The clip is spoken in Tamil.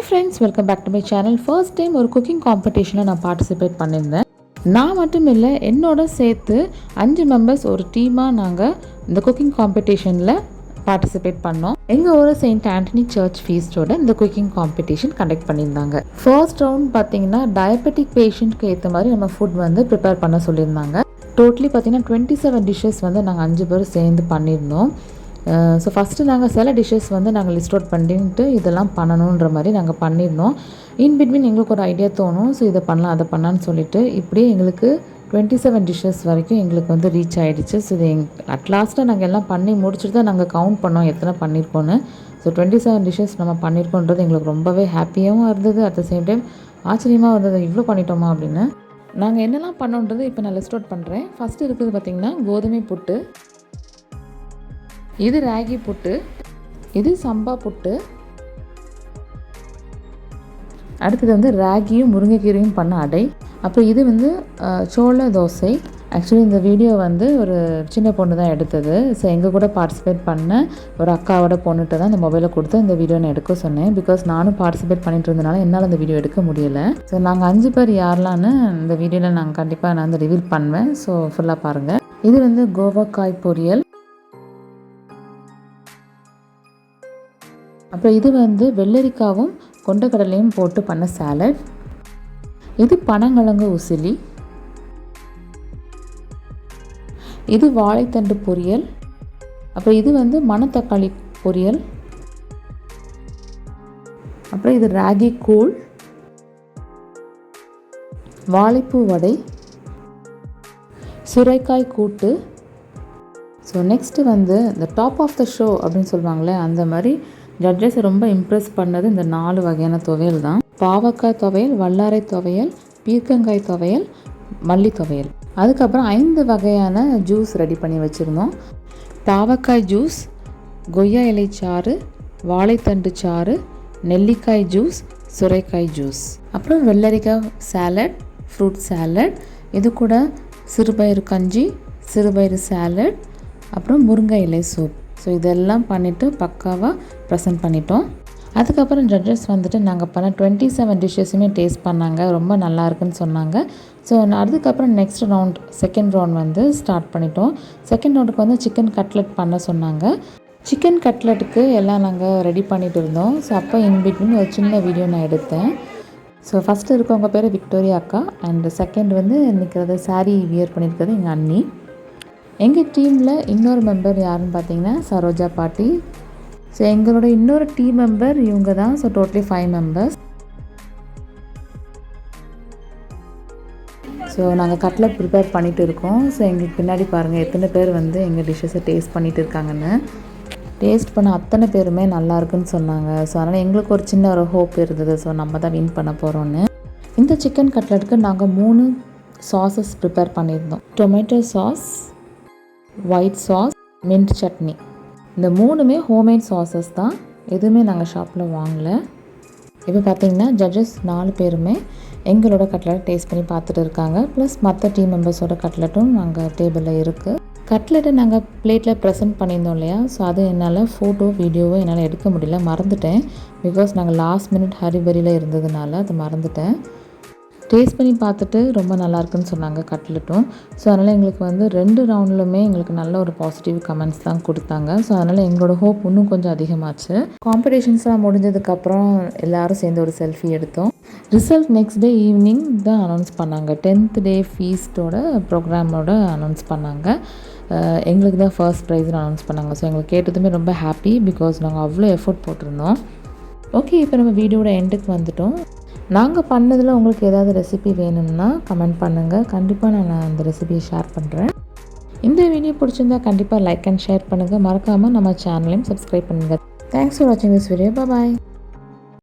Friends, welcome back to my channel. First time ஒரு குக்கிங் காம்படிஷனில் நான் பார்ட்டிசிபேட் பண்ணியிருந்தேன். நான் மட்டும் இல்லை, என்னோட சேர்த்து 5 மெம்பர்ஸ் ஒரு டீமாக நாங்கள் இந்த குக்கிங் காம்படிஷனில் பார்ட்டிசிபேட் பண்ணோம். எங்கள் ஊர் செயின்ட் ஆண்டனி சர்ச் ஃபீஸ்டோட இந்த குக்கிங் காம்படிஷன் கண்டக்ட் பண்ணியிருந்தாங்க. ஃபர்ஸ்ட் ரவுண்ட் பார்த்தீங்கன்னா டயபெட்டிக் பேஷண்ட்க்கு ஏற்ற மாதிரி நம்ம ஃபுட் வந்து ப்ரிப்பேர் பண்ண சொல்லியிருந்தாங்க. டோட்டலி பார்த்தீங்கன்னா 27 டிஷ்ஷஸ் வந்து நாங்கள் 5 பேர் சேர்ந்து பண்ணியிருந்தோம். ஸோ ஃபஸ்ட்டு நாங்கள் சில டிஷ்ஷஸ் வந்து நாங்கள் லிஸ்ட் அவுட் பண்ணிட்டு இதெல்லாம் பண்ணணுன்ற மாதிரி நாங்கள் பண்ணியிருந்தோம். இன் பிட்வீன் எங்களுக்கு ஒரு ஐடியா தோணும், ஸோ இதை பண்ணலாம் அதை பண்ணலான்னு சொல்லிட்டு இப்படியே எங்களுக்கு 27 டிஷ்ஷஸ் வரைக்கும் எங்களுக்கு வந்து ரீச் ஆகிடுச்சு. ஸோ இது அட்லாஸ்ட்டாக நாங்கள் எல்லாம் பண்ணி முடிச்சுட்டு தான் நாங்கள் கவுண்ட் பண்ணோம் எத்தனை பண்ணியிருக்கோன்னு. ஸோ 27 டிஷ்ஷஸ் நம்ம பண்ணியிருக்கோன்றது எங்களுக்கு ரொம்பவே ஹாப்பியாகவும் இருந்தது. அட் த சேம் டைம் ஆச்சரியமாக இருந்தது, இவ்வளோ பண்ணிட்டோமா அப்படின்னு. நாங்கள் என்னெல்லாம் பண்ணோன்றது இப்போ நான் லிஸ்ட் அவுட் பண்ணுறேன். ஃபஸ்ட்டு இருக்குது பார்த்திங்கன்னா கோதுமை புட்டு, இது ராகி புட்டு, இது சம்பா புட்டு, அடுத்தது வந்து ராகியும் முருங்கைக்கீரையும் பண்ண அடை, அப்புறம் இது வந்து சோள தோசை. ஆக்சுவலி இந்த வீடியோ வந்து ஒரு சின்ன பொண்ணு தான் எடுத்தது. ஸோ எங்கள் கூட பார்ட்டிசிபேட் பண்ண ஒரு அக்காவோட பொண்ணுகிட்ட தான் இந்த மொபைலை கொடுத்து இந்த வீடியோ நான் எடுக்க சொன்னேன். பிகாஸ் நானும் பார்ட்டிசிபேட் பண்ணிட்டு இருந்தனால என்னால் அந்த வீடியோ எடுக்க முடியலை. ஸோ நாங்கள் 5 பேர் யாரெல்லான்னு இந்த வீடியோவில் நாங்கள் கண்டிப்பாக நான் வந்து ரிவீல் பண்ணுவேன். ஸோ ஃபுல்லாக பாருங்கள். இது வந்து கோவக்காய் பொரியல், அப்புறம் இது வந்து வெள்ளரிக்காவும் கொண்டக்கடலையும் போட்டு பண்ண சாலட், இது பனங்கிழங்கு உசிலி, இது வாழைத்தண்டு பொரியல், அப்புறம் இது வந்து மணத்தக்காளி பொரியல், அப்புறம் இது ராகி கூழ், வாழைப்பூ வடை, சுரைக்காய் கூட்டு. ஸோ நெக்ஸ்ட்டு வந்து இந்த டாப் ஆஃப் த ஷோ அப்படின்னு சொல்லுவாங்களே, அந்த மாதிரி ஜட்ஜஸை ரொம்ப இம்ப்ரெஸ் பண்ணது இந்த 4 வகையான துவையல் தான். பாவக்காய் துவையல், வல்லாரை துவையல், பீர்க்கங்காய் துவையல், மல்லி துவையல். அதுக்கப்புறம் 5 வகையான ஜூஸ் ரெடி பண்ணி வச்சுருந்தோம். பாவக்காய் ஜூஸ், கொய்யா இலை சாறு, வாழைத்தண்டு சாறு, நெல்லிக்காய் ஜூஸ், சுரைக்காய் ஜூஸ், அப்புறம் வெள்ளரிக்காய் சாலட், ஃப்ரூட் சாலட், இது கூட சிறுபயிறு கஞ்சி, சிறுபயிறு சாலட், அப்புறம் முருங்கை இலை சூப். ஸோ இதெல்லாம் பண்ணிவிட்டு பக்காவாக ப்ரெசென்ட் பண்ணிட்டோம். அதுக்கப்புறம் ஜட்ஜஸ் வந்துட்டு நாங்கள் பண்ண 27 டிஷ்ஷஸுமே டேஸ்ட் பண்ணாங்க, ரொம்ப நல்லா இருக்குன்னு சொன்னாங்க. ஸோ அதுக்கப்புறம் நெக்ஸ்ட் ரவுண்ட், செகண்ட் ரவுண்ட் வந்து ஸ்டார்ட் பண்ணிட்டோம். செகண்ட் ரவுண்டுக்கு வந்து சிக்கன் கட்லெட் பண்ண சொன்னாங்க. சிக்கன் கட்லெட்டுக்கு எல்லாம் நாங்கள் ரெடி பண்ணிகிட்டு இருந்தோம். ஸோ அப்போ இன்பிட்வீன் ஒரு சின்ன வீடியோ நான் எடுத்தேன். ஸோ ஃபஸ்ட்டு இருக்கவங்க பேர் விக்டோரியா அக்கா, அண்ட் செகண்ட் வந்து நிற்கிறது சாரீ வியர் பண்ணியிருக்கிறது எங்கள் அண்ணி. எங்கள் டீமில் இன்னொரு மெம்பர் யாருன்னு பார்த்தீங்கன்னா சரோஜா பாட்டி. ஸோ எங்களோட இன்னொரு டீம் மெம்பர் இவங்க தான். So totally 5 members. ஸோ நாங்கள் கட்லெட் ப்ரிப்பேர் பண்ணிகிட்டு இருக்கோம். ஸோ எங்களுக்கு பின்னாடி பாருங்கள் எத்தனை பேர் வந்து எங்கள் டிஷ்ஷஸை டேஸ்ட் பண்ணிகிட்டு இருக்காங்கன்னு. டேஸ்ட் பண்ண அத்தனை பேருமே நல்லா இருக்குன்னு சொன்னாங்க. ஸோ அதனால் எங்களுக்கு ஒரு சின்ன ஒரு ஹோப் இருந்தது, ஸோ நம்ம தான் வின் பண்ண போகிறோன்னு. இந்த சிக்கன் கட்லெட்டுக்கு நாங்கள் 3 சாஸஸ் ப்ரிப்பேர் பண்ணியிருந்தோம். Tomato sauce, white sauce, mint chutney. இந்த 3மே ஹோம்மேட் சாஸஸ் தான், எதுவுமே நாங்கள் ஷாப்பில் வாங்கலை. இப்போ பார்த்திங்கன்னா ஜட்ஜஸ் 4 பேருமே எங்களோட கட்லெட் டேஸ்ட் பண்ணி பார்த்துட்டு இருக்காங்க. ப்ளஸ் மற்ற டீம் மெம்பர்ஸோட கட்லெட்டும் நாங்கள் டேபிளில் இருக்குது. கட்லெட்டை நாங்கள் பிளேட்டில் ப்ரெசென்ட் பண்ணியிருந்தோம் இல்லையா, ஸோ அது என்னால் ஃபோட்டோ வீடியோவோ என்னால் எடுக்க முடியல, மறந்துட்டேன். பிகாஸ் நாங்கள் லாஸ்ட் மினிட் ஹரிபரியில் இருந்ததுனால அது மறந்துட்டேன். டேஸ்ட் பண்ணி பார்த்துட்டு ரொம்ப நல்லாயிருக்குன்னு சொன்னாங்க கட்லெட்டும். ஸோ அதனால் எங்களுக்கு வந்து 2 ரவுண்ட்லுமே எங்களுக்கு நல்ல ஒரு பாசிட்டிவ் கமெண்ட்ஸ் தான் கொடுத்தாங்க. ஸோ அதனால் எங்களோட ஹோப் இன்னும் கொஞ்சம் அதிகமாச்சு. காம்படிஷன்ஸ்லாம் முடிஞ்சதுக்கப்புறம் எல்லோரும் சேர்ந்து ஒரு செல்ஃபி எடுத்தோம். ரிசல்ட் நெக்ஸ்ட் டே ஈவினிங் தான் அனௌன்ஸ் பண்ணாங்க. 10th டே ஃபீஸ்டோட ப்ரோக்ராமோட அனௌன்ஸ் பண்ணாங்க. எங்களுக்கு தான் ஃபர்ஸ்ட் ப்ரைஸ்னு அனௌன்ஸ் பண்ணாங்க. ஸோ எங்களுக்கு கேட்டதுமே ரொம்ப ஹாப்பி, பிகாஸ் நாங்கள் அவ்வளோ எஃபோர்ட் போட்டிருந்தோம். ஓகே, இப்போ நம்ம வீடியோட எண்டுக்கு வந்துட்டோம். நாங்கள் பண்ணதில் உங்களுக்கு ஏதாவது ரெசிபி வேணும்னா கமெண்ட் பண்ணுங்கள். கண்டிப்பாக நான் அந்த ரெசிபியை ஷேர் பண்ணுறேன். இந்த வீடியோ பிடிச்சிருந்தா கண்டிப்பாக லைக் அண்ட் ஷேர் பண்ணுங்கள். மறக்காமல் நம்ம சேனலையும் சப்ஸ்கிரைப் பண்ணுங்கள். தேங்க்ஸ் ஃபார் வாட்சிங் திஸ் வீடியோ. பாய்.